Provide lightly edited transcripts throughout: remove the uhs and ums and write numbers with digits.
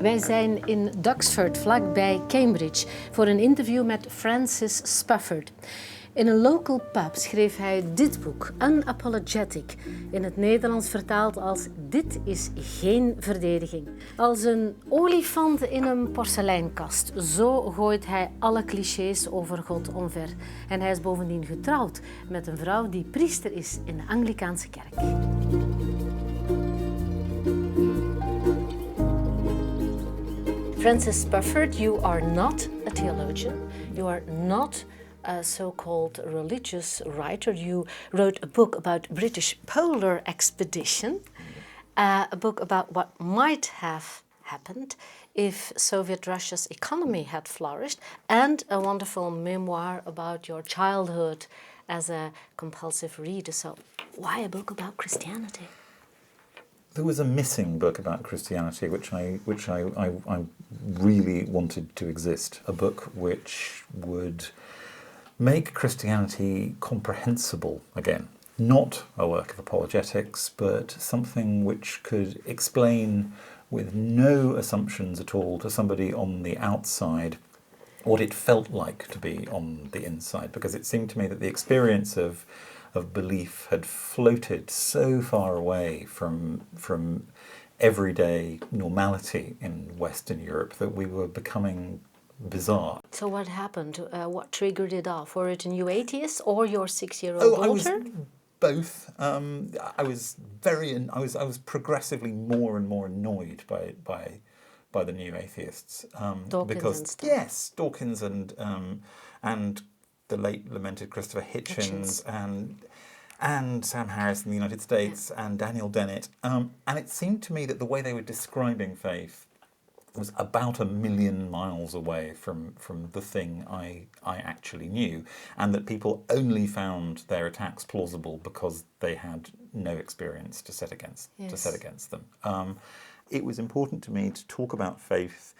Wij zijn in Duxford, vlakbij Cambridge, voor een interview met Francis Spufford. In een local pub schreef hij dit boek, Unapologetic, in het Nederlands vertaald als Dit is geen verdediging. Als een olifant in een porseleinkast, zo gooit hij alle clichés over God omver. En hij is bovendien getrouwd met een vrouw die priester is in de Anglicaanse kerk. Francis Spufford, you are not a theologian. You are not a so-called religious writer. You wrote a book about British polar expedition, a book about what might have happened if Soviet Russia's economy had flourished, and a wonderful memoir about your childhood as a compulsive reader. So why a book about Christianity? There was a missing book about Christianity which I really wanted to exist. A book which would make Christianity comprehensible again. Not a work of apologetics, but something which could explain with no assumptions at all to somebody on the outside what it felt like to be on the inside. Because it seemed to me that the experience of belief had floated so far away from everyday normality in Western Europe that we were becoming bizarre. So what happened? What triggered it off? Were it a new atheist or your 6-year-old daughter? Both. I was progressively more and more annoyed by the new atheists. Dawkins and stuff. Yes, Dawkins and the late lamented Christopher Hitchens and Sam Harris in the United States and Daniel Dennett. And it seemed to me that the way they were describing faith was about 1 million miles away from the thing I actually knew, and that people only found their attacks plausible because they had no experience to set against them. It was important to me to talk about faith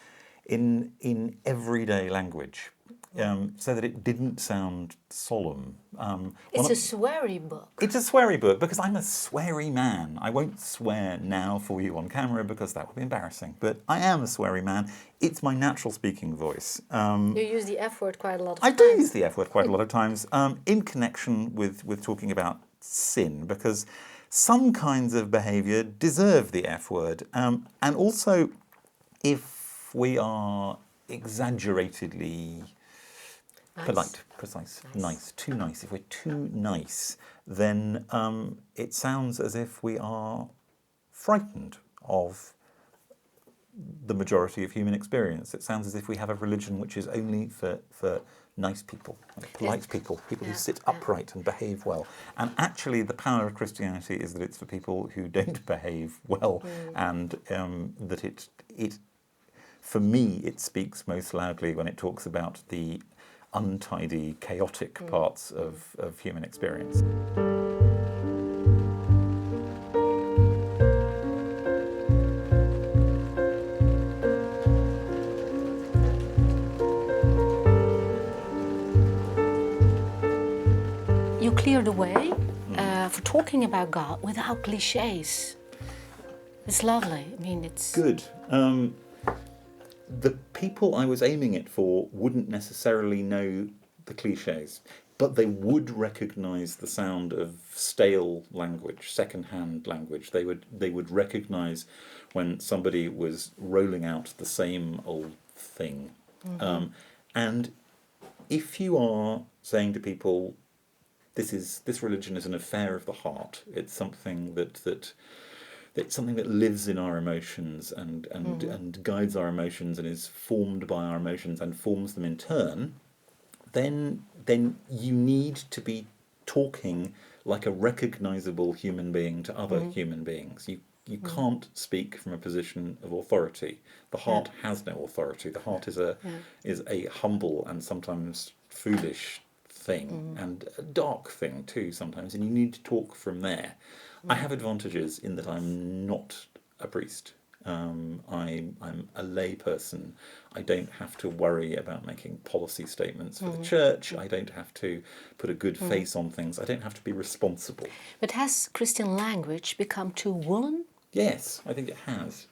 in everyday language. So that it didn't sound solemn. It's a sweary book. It's a sweary book because I'm a sweary man. I won't swear now for you on camera because that would be embarrassing. But I am a sweary man. It's my natural speaking voice. You use the F word quite a lot of times. I do use the F word quite a lot of times in connection with talking about sin, because some kinds of behaviour deserve the F word. And also, if we are exaggeratedly polite, precise, nice, too nice. If we're too nice, then it sounds as if we are frightened of the majority of human experience. It sounds as if we have a religion which is only for nice people, polite people who sit upright and behave well. And actually the power of Christianity is that it's for people who don't behave well, and that it for me, it speaks most loudly when it talks about the untidy, chaotic parts of human experience. You cleared the way for talking about God without cliches. It's lovely. I mean, it's good. The people I was aiming it for wouldn't necessarily know the cliches, but they would recognise the sound of stale language, second-hand language. They would recognise when somebody was rolling out the same old thing. And if you are saying to people, this religion is an affair of the heart, it's something it's something that lives in our emotions and guides our emotions and is formed by our emotions and forms them in turn, then you need to be talking like a recognisable human being to other human beings. You can't speak from a position of authority. The heart has no authority. The heart is a humble and sometimes foolish thing, and a dark thing too sometimes, and you need to talk from there. I have advantages in that I'm not a priest. I'm a lay person. I don't have to worry about making policy statements for the church. I don't have to put a good face on things. I don't have to be responsible. But has Christian language become too woolen? Yes, I think it has.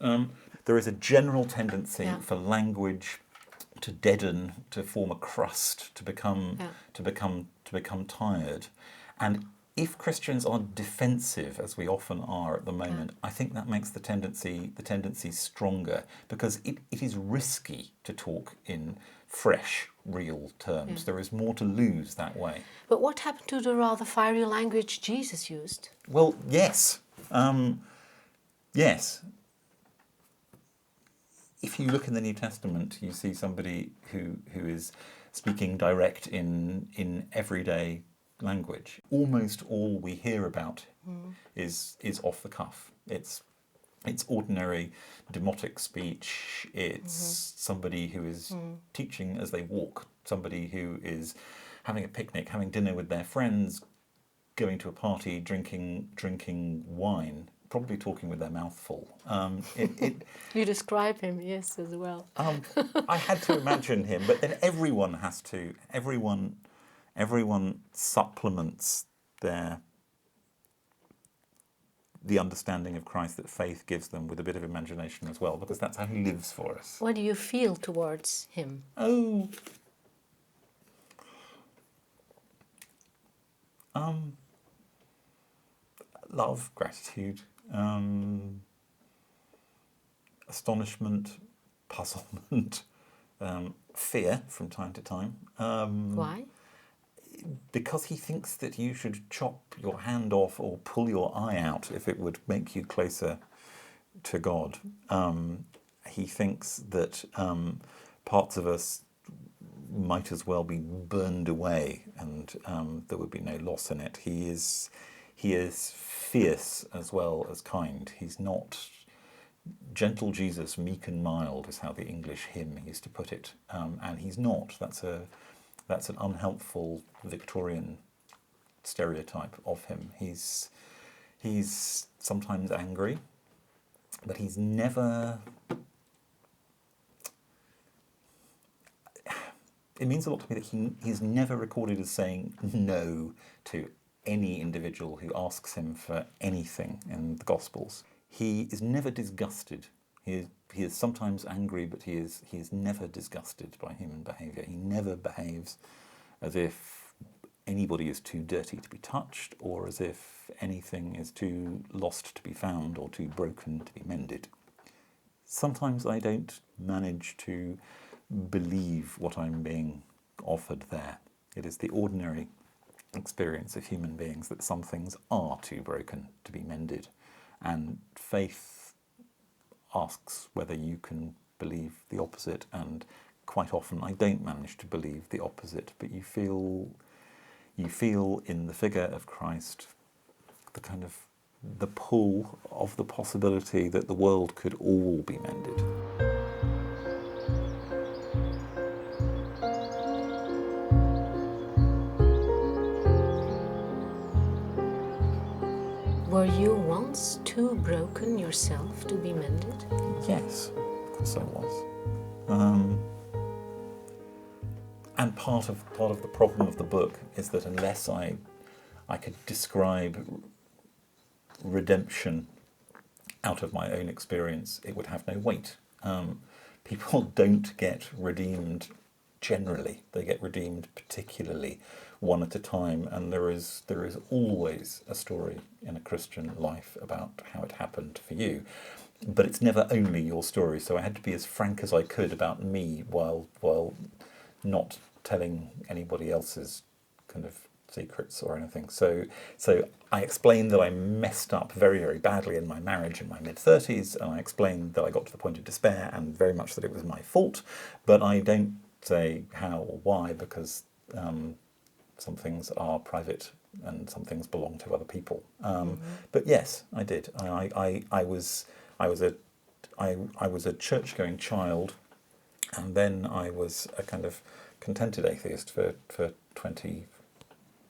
there is a general tendency Yeah. for language to deaden, to form a crust, to become tired. And if Christians are defensive, as we often are at the moment, I think that makes the tendency stronger, because it is risky to talk in fresh, real terms. There is more to lose that way. But what happened to the rather fiery language Jesus used? Well, yes. Yes. If you look in the New Testament, you see somebody who is speaking direct in everyday language. Almost all we hear about is off the cuff. It's ordinary demotic speech. It's somebody who is teaching as they walk. Somebody who is having a picnic, having dinner with their friends, going to a party, drinking wine, probably talking with their mouth full. You describe him, yes, as well. I had to imagine him, but then everyone supplements the understanding of Christ that faith gives them with a bit of imagination as well, because that's how he lives for us. What do you feel towards him? Oh, love, gratitude, astonishment, puzzlement, fear from time to time. Why? Because he thinks that you should chop your hand off or pull your eye out if it would make you closer to God. He thinks that parts of us might as well be burned away, and there would be no loss in it. He is fierce as well as kind. He's not gentle Jesus, meek and mild, is how the English hymn used to put it. And he's not. That's an unhelpful Victorian stereotype of him. He's sometimes angry, but he's never. It means a lot to me that he's never recorded as saying no to any individual who asks him for anything in the Gospels. He is never disgusted. He is sometimes angry, but he is never disgusted by human behaviour. He never behaves as if anybody is too dirty to be touched, or as if anything is too lost to be found or too broken to be mended. Sometimes I don't manage to believe what I'm being offered there. It is the ordinary experience of human beings that some things are too broken to be mended, and faith asks whether you can believe the opposite, and quite often I don't manage to believe the opposite, but you feel in the figure of Christ the pull of the possibility that the world could all be mended. Were you once too broken yourself to be mended? Yes, of course I was. And part of the problem of the book is that unless I could describe redemption out of my own experience, it would have no weight. People don't get redeemed generally; they get redeemed particularly, one at a time. And there is always a story in a Christian life about how it happened for you, but it's never only your story. So I had to be as frank as I could about me, while not telling anybody else's kind of secrets or anything. So I explained that I messed up very, very badly in my marriage in my mid-30s, and I explained that I got to the point of despair and very much that it was my fault, but I don't say how or why, because some things are private and some things belong to other people. But yes, I did. I was a church-going child, and then I was a kind of contented atheist for 20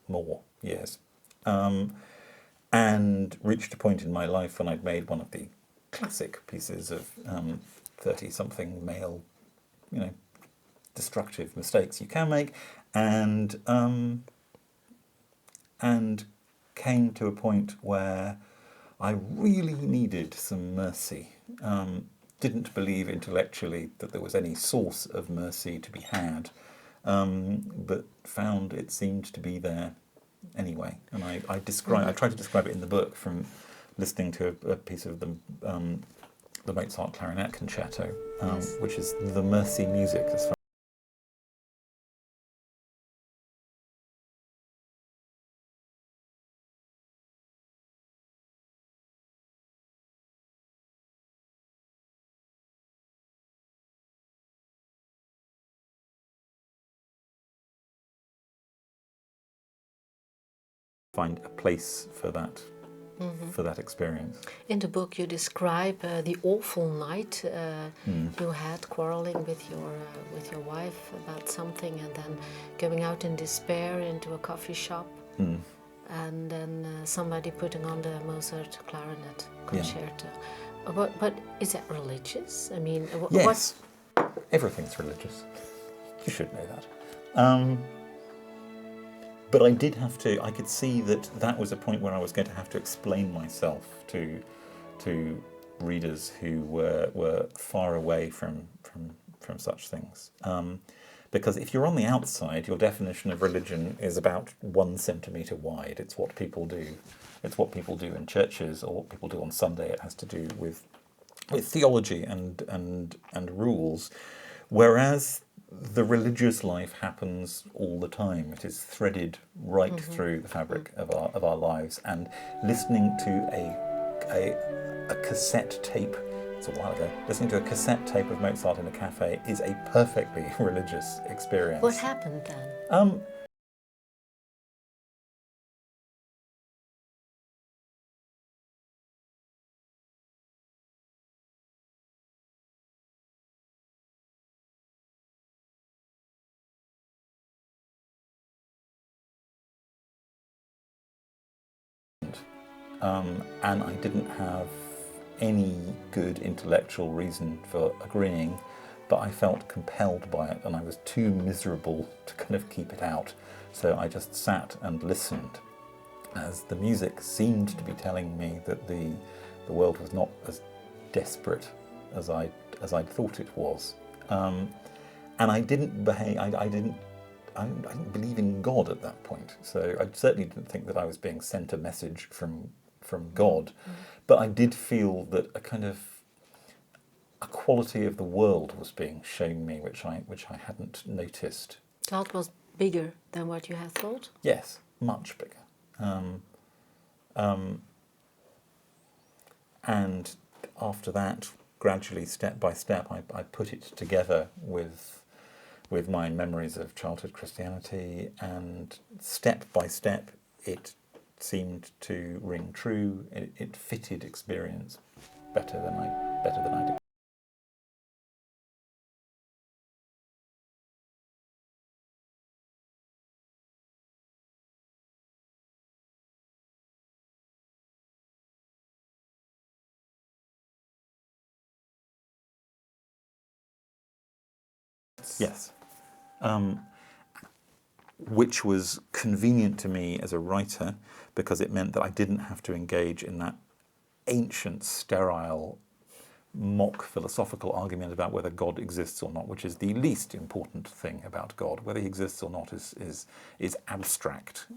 more years, and reached a point in my life when I'd made one of the classic pieces of 30-something male, destructive mistakes you can make, and came to a point where I really needed some mercy. didn't believe intellectually that there was any source of mercy to be had, but found it seemed to be there anyway. And I try to describe it in the book from listening to a piece of the Mozart Clarinet Concerto, which is the mercy music as far. Find a place for that, for that experience. In the book, you describe the awful night you had quarreling with your wife about something, and then going out in despair into a coffee shop, and then somebody putting on the Mozart Clarinet Concerto. But is that religious? I mean, yes, everything's religious. You should know that. But I did have to. I could see that was a point where I was going to have to explain myself to readers who were far away from such things. Because if you're on the outside, your definition of religion is about 1 centimetre wide. It's what people do. It's what people do in churches, or what people do on Sunday. It has to do with theology and rules, whereas the religious life happens all the time. It is threaded right through the fabric of our lives. And listening to a cassette tape, it's a while ago, listening to a cassette tape of Mozart in a cafe is a perfectly religious experience. What happened then? And I didn't have any good intellectual reason for agreeing, but I felt compelled by it, and I was too miserable to kind of keep it out. So I just sat and listened, as the music seemed to be telling me that the world was not as desperate as I'd thought it was. And I didn't behave. I didn't believe in God at that point. So I certainly didn't think that I was being sent a message from God, but I did feel that a quality of the world was being shown me, which I hadn't noticed. God was bigger than what you had thought? Yes, much bigger. And after that, gradually, step by step, I put it together with my memories of childhood Christianity, and step by step, it seemed to ring true. It fitted experience better than I did. Yes. Which was convenient to me as a writer, because it meant that I didn't have to engage in that ancient, sterile, mock philosophical argument about whether God exists or not, which is the least important thing about God. Whether he exists or not is abstract.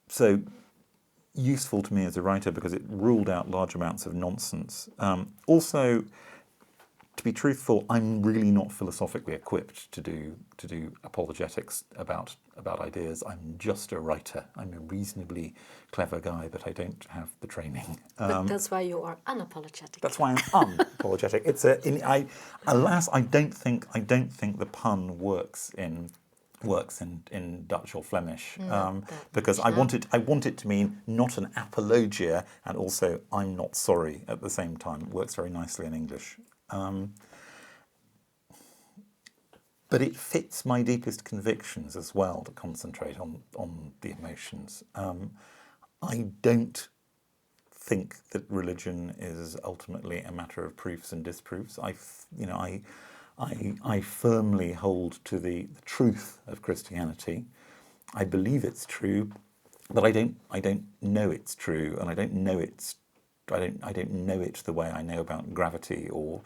So useful to me as a writer because it ruled out large amounts of nonsense. Also, to be truthful, I'm really not philosophically equipped to do apologetics about ideas. I'm just a writer. I'm a reasonably clever guy, but I don't have the training. But that's why you are unapologetic. That's why I'm unapologetic. Alas, I don't think the pun works in Dutch or Flemish, because I want it to mean not an apologia, and also I'm not sorry at the same time. It works very nicely in English. But it fits my deepest convictions as well to concentrate on the emotions. I don't think that religion is ultimately a matter of proofs and disproofs. I firmly hold to the truth of Christianity. I believe it's true, but I don't know it's true, and I don't know it's don't know it the way I know about gravity or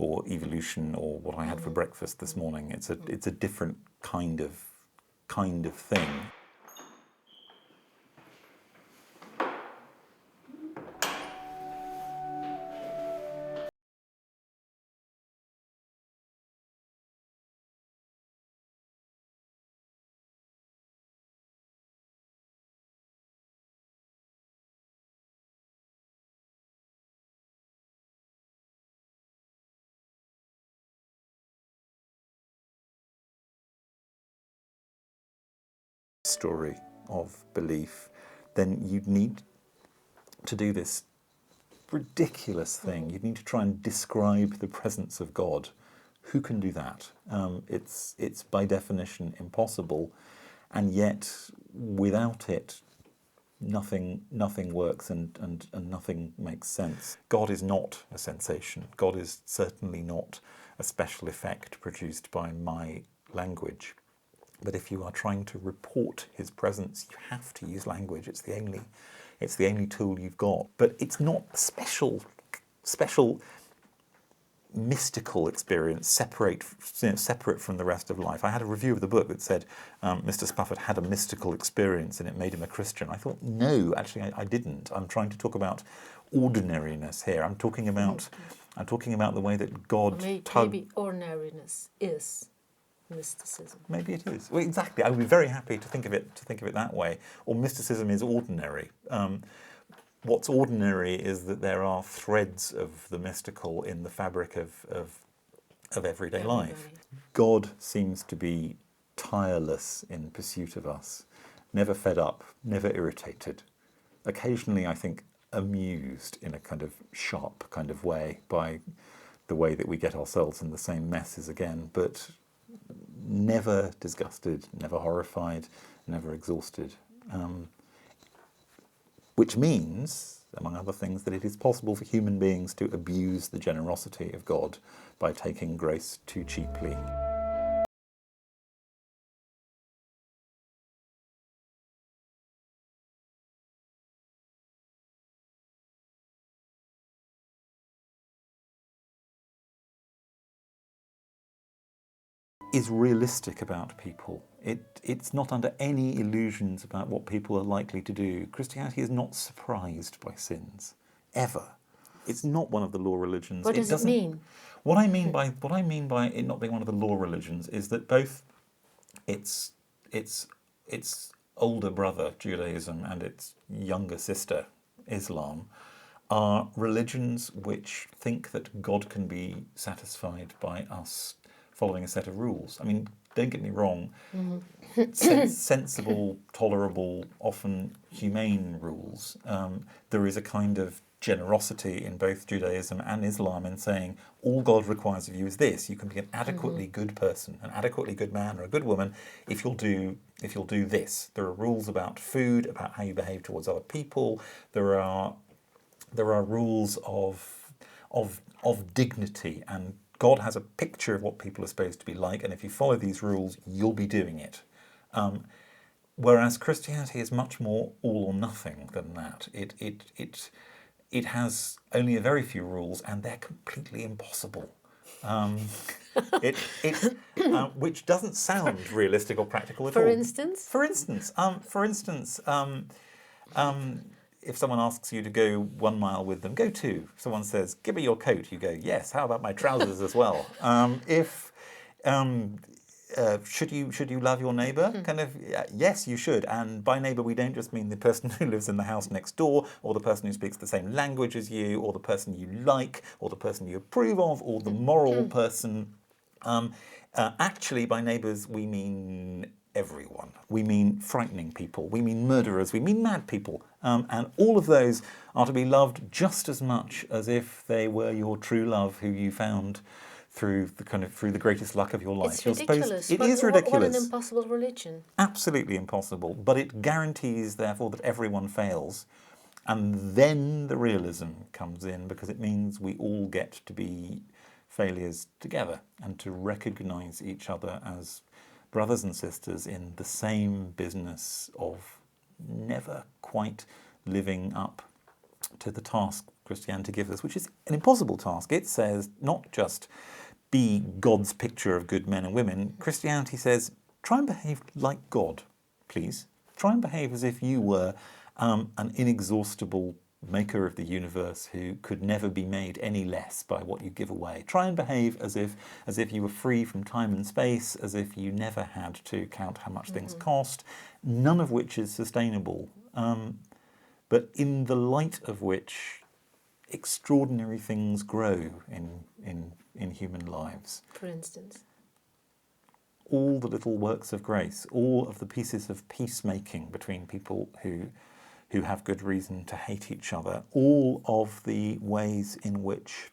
evolution or what I had for breakfast this morning. It's a different kind of thing. Story of belief, then you'd need to do this ridiculous thing. You'd need to try and describe the presence of God. Who can do that? It's by definition impossible, and yet without it, nothing works and nothing makes sense. God is not a sensation. God is certainly not a special effect produced by my language. But if you are trying to report his presence, you have to use language. It's the only tool you've got. But it's not a special mystical experience separate from the rest of life. I had a review of the book that said Mr. Spufford had a mystical experience and it made him a Christian. I thought, no, actually I didn't. I'm trying to talk about ordinariness here. I'm talking about the way that God maybe ordinariness is mysticism. Maybe it is. Well, exactly. I would be very happy to think of it that way. Or mysticism is ordinary. What's ordinary is that there are threads of the mystical in the fabric of everyday life. God seems to be tireless in pursuit of us, never fed up, never irritated. Occasionally, I think, amused in a kind of sharp kind of way by the way that we get ourselves in the same messes again, but never disgusted, never horrified, never exhausted. Which means, among other things, that it is possible for human beings to abuse the generosity of God by taking grace too cheaply. Is realistic about people. It's not under any illusions about what people are likely to do. Christianity is not surprised by sins, ever. It's not one of the law religions. What does it mean? What I mean by it not being one of the law religions is that both its older brother Judaism and its younger sister Islam are religions which think that God can be satisfied by us following a set of rules. I mean, don't get me wrong, sensible, tolerable, often humane rules. There is a kind of generosity in both Judaism and Islam in saying all God requires of you is this: you can be an adequately good person, an adequately good man or a good woman if you'll do this. There are rules about food, about how you behave towards other people. There are rules of dignity, and God has a picture of what people are supposed to be like, and if you follow these rules, you'll be doing it. Whereas Christianity is much more all or nothing than that. It has only a very few rules, and they're completely impossible. Which doesn't sound realistic or practical at all. For instance, if someone asks you to go 1 mile with them, go 2. If someone says, "Give me your coat," you go, "Yes. How about my trousers as well?" Should you love your neighbour? Yes, you should. And by neighbour, we don't just mean the person who lives in the house next door, or the person who speaks the same language as you, or the person you like, or the person you approve of, or the moral person. Actually, by neighbours, we mean everyone. We mean frightening people. We mean murderers. We mean mad people. And all of those are to be loved just as much as if they were your true love, who you found through the greatest luck of your life. It's ridiculous. It is ridiculous. What an impossible religion. Absolutely impossible. But it guarantees, therefore, that everyone fails. And then the realism comes in, because it means we all get to be failures together and to recognise each other as brothers and sisters in the same business of never quite living up the task Christianity gives us, which is an impossible task. It says not just be God's picture of good men and women. Christianity says try and behave like God, please. Try and behave as if you were an inexhaustible maker of the universe who could never be made any less by what you give away. Try and behave as if you were free from time and space, as if you never had to count how much things cost, none of which is sustainable, but in the light of which extraordinary things grow in human lives. For instance? All the little works of grace, all of the pieces of peacemaking between people who have good reason to hate each other, all of the ways in which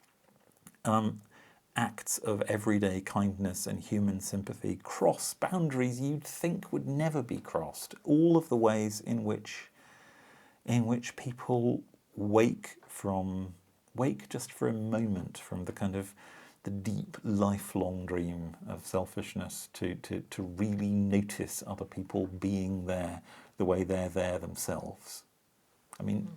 acts of everyday kindness and human sympathy cross boundaries you'd think would never be crossed, all of the ways in which people wake just for a moment from the kind of the deep lifelong dream of selfishness to really notice other people being there the way they're there themselves. I mean,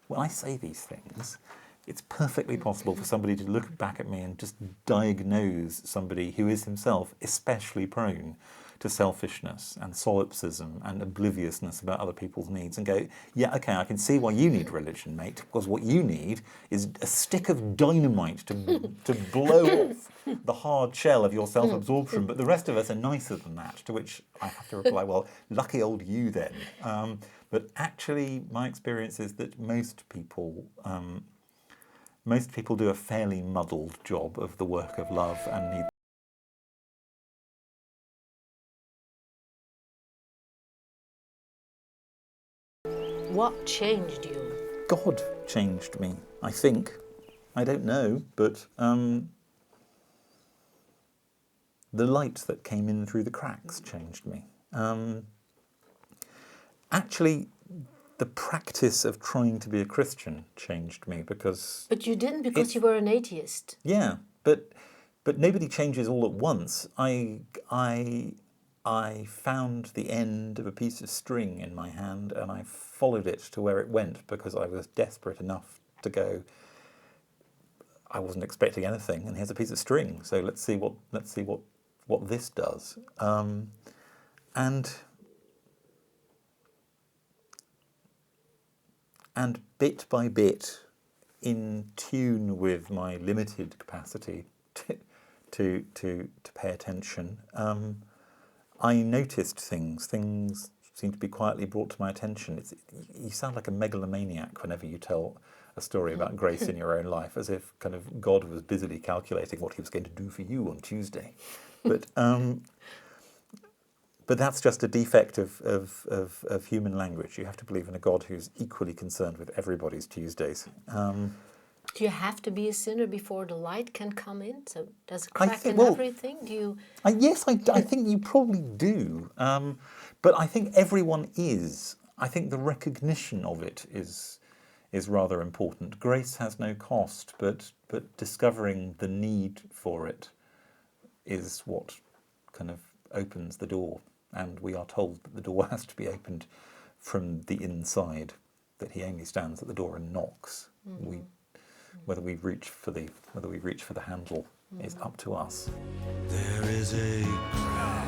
when I say these things, it's perfectly possible for somebody to look back at me and just diagnose somebody who is himself especially prone to selfishness and solipsism and obliviousness about other people's needs and go, yeah, okay, I can see why you need religion, mate, because what you need is a stick of dynamite to blow off the hard shell of your self-absorption, but the rest of us are nicer than that, to which I have to reply, well, lucky old you then. But actually, my experience is that most people do a fairly muddled job of the work of love and need. What changed you? God changed me, I think. I don't know, but the light that came in through the cracks changed me. Actually, the practice of trying to be a Christian changed me because... But you didn't because you were an atheist. Yeah, but nobody changes all at once. I found the end of a piece of string in my hand and I followed it to where it went because I was desperate enough to go, I wasn't expecting anything, and here's a piece of string, so let's see what this does. And bit by bit, in tune with my limited capacity to pay attention, I noticed things seemed to be quietly brought to my attention. You sound like a megalomaniac whenever you tell a story about grace in your own life, as if kind of God was busily calculating what he was going to do for you on Tuesday. But that's just a defect of human language. You have to believe in a God who's equally concerned with everybody's Tuesdays. Do you have to be a sinner before the light can come in? So does it crack in everything? Do you? Yes, I think you probably do. But I think everyone is. I think the recognition of it is rather important. Grace has no cost, but discovering the need for it is what kind of opens the door. And we are told that the door has to be opened from the inside, that he only stands at the door and knocks. Mm-hmm. Whether we reach for the handle is up to us. There is a crack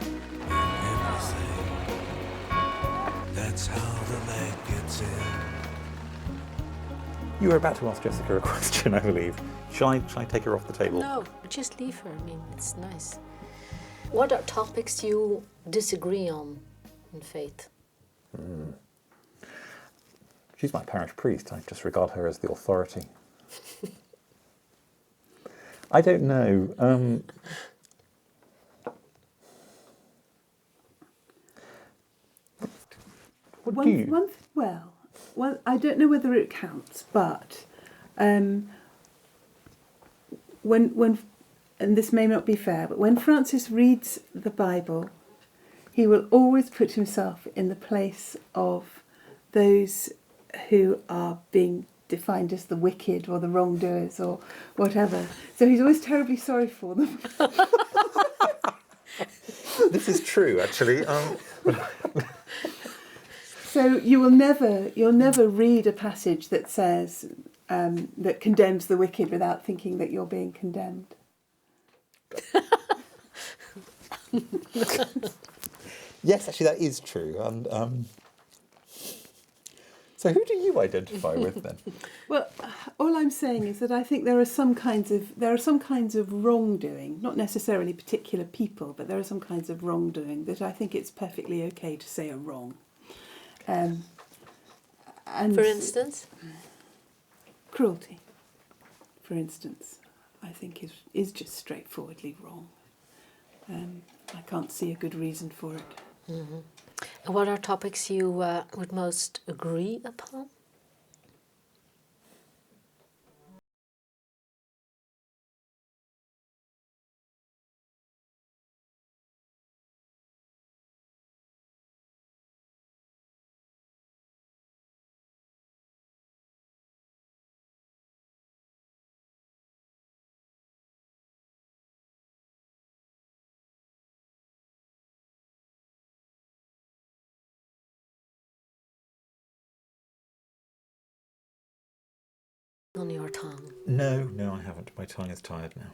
in everything. That's how the light gets in. You were about to ask Jessica a question, I believe. Shall I take her off the table? No, just leave her. I mean, it's nice. What are topics you disagree on in faith? She's my parish priest. I just regard her as the authority. I don't know. What do you? Well, I don't know whether it counts, but when and this may not be fair, but when Francis reads the Bible, he will always put himself in the place of those who are being defined as the wicked or the wrongdoers or whatever. So he's always terribly sorry for them. This is true, actually. So you'll never read a passage that says that condemns the wicked without thinking that you're being condemned. Yes, actually, that is true. So who do you identify with then? Well, all I'm saying is that I think there are some kinds of wrongdoing, not necessarily particular people, but there are some kinds of wrongdoing that I think it's perfectly okay to say are wrong. And For instance? Cruelty, for instance, I think is just straightforwardly wrong. I can't see a good reason for it. Mm-hmm. And what are topics you would most agree upon? On your tongue? No, I haven't. My tongue is tired now.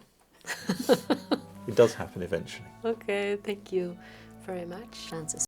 It does happen eventually. Okay, thank you very much, Francis.